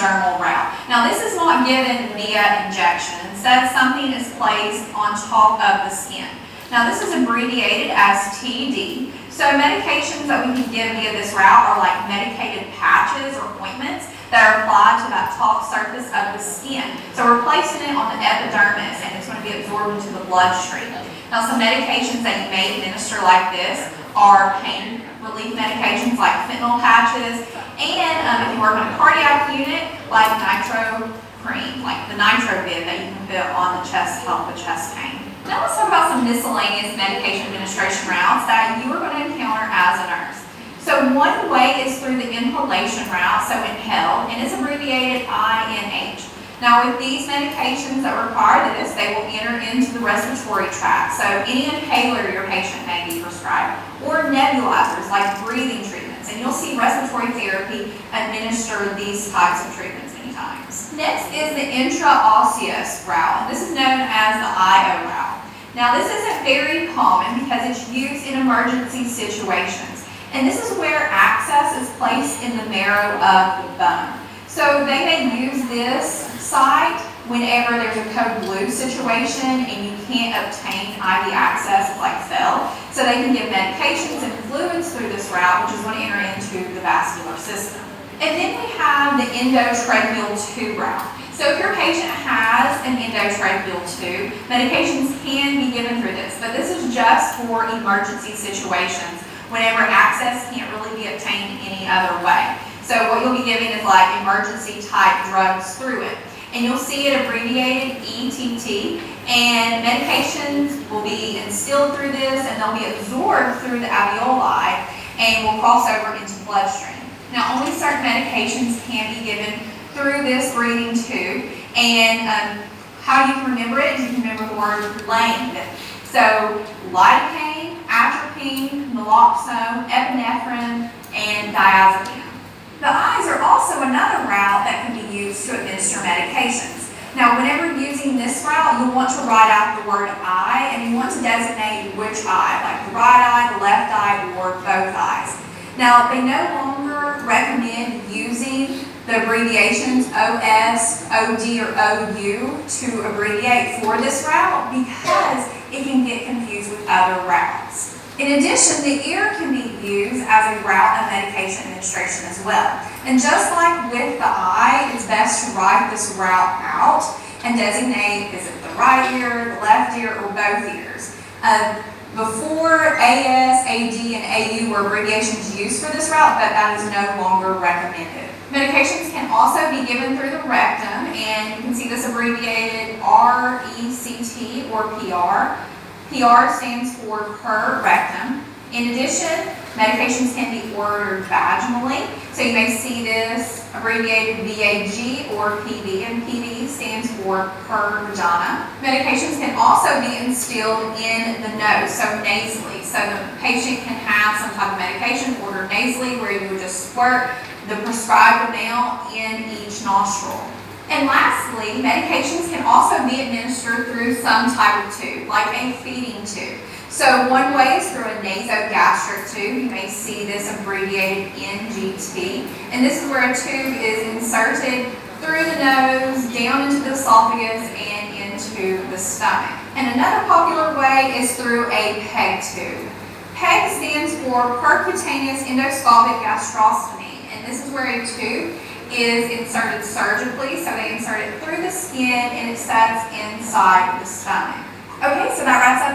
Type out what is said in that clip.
dermal route. Now this is not given via injection. Instead, something is placed on top of the skin. Now this is abbreviated as TD. So medications that we can give via this route are like medicated patches or ointments that are applied to that top surface of the skin. So we're placing it on the epidermis and it's going to be absorbed into the bloodstream. Now some medications that you may administer like this are pain relief medications like fentanyl patches, and if you work on a cardiac unit, like nitro cream, like the nitro bib that you can put on the chest to help with chest pain. Now let's talk about some miscellaneous medication administration routes that you are going to encounter as a nurse. So one way is through the inhalation route, so inhale, and it's abbreviated INH. Now with these medications that require this, they will enter into the respiratory tract. So any inhaler your patient may be prescribed, or nebulizers like breathing treatments. And you'll see respiratory therapy administer these types of treatments many times. Next is the intraosseous route, and this is known as the IO route. Now this isn't very common because it's used in emergency situations. And this is where access is placed in the marrow of the bone. So they may use this site whenever there's a code blue situation and you can't obtain IV access like fell. So they can give medications and fluids through this route, which is going to enter into the vascular system. And then we have the Endotracheal Tube route. So if your patient has an endotracheal tube, medications can be given through this, but this is just for emergency situations whenever access can't really be obtained any other way. So what you'll be giving is like emergency type drugs through it. And you'll see it abbreviated ETT, and medications will be instilled through this and they'll be absorbed through the alveoli and will cross over into the bloodstream. Now only certain medications can be given through this breathing tube, and how you can remember it is you can remember the word lane. So lidocaine, atropine, naloxone, epinephrine, and diazepam. The eyes are also another route that can be used to administer medications. Now, whenever using this route, you'll want to write out the word eye, and you want to designate which eye, like the right eye, the left eye, or both eyes. Now, they no longer recommend using the abbreviations OS, OD, or OU to abbreviate for this route because it can get confused with other routes. In addition, the ear can be used as a route of medication administration as well. And just like with the eye, it's best to write this route out and designate, is it the right ear, the left ear, or both ears. Before AS, AD, and AU were abbreviations used for this route, but that is no longer recommended. Medications can also be given through the rectum, and you can see this abbreviated RECT or PR. PR stands for per rectum. In addition, medications can be ordered vaginally. So you may see this abbreviated VAG or PV, and PV stands for per vagina. Medications can also be instilled in the nose, so nasally. So the patient can have some type of medication ordered nasally where you would just squirt the prescribed amount in each nostril. And lastly, medications can also be administered through some type of tube, like a feeding tube. So one way is through a nasogastric tube. You may see this abbreviated NGT. And this is where a tube is inserted through the nose, down into the esophagus, and into the stomach. And another popular way is through a PEG tube. PEG stands for percutaneous endoscopic gastrostomy. And this is where a tube is inserted surgically, so they insert it through the skin and it sets inside the stomach. Okay, so that wraps up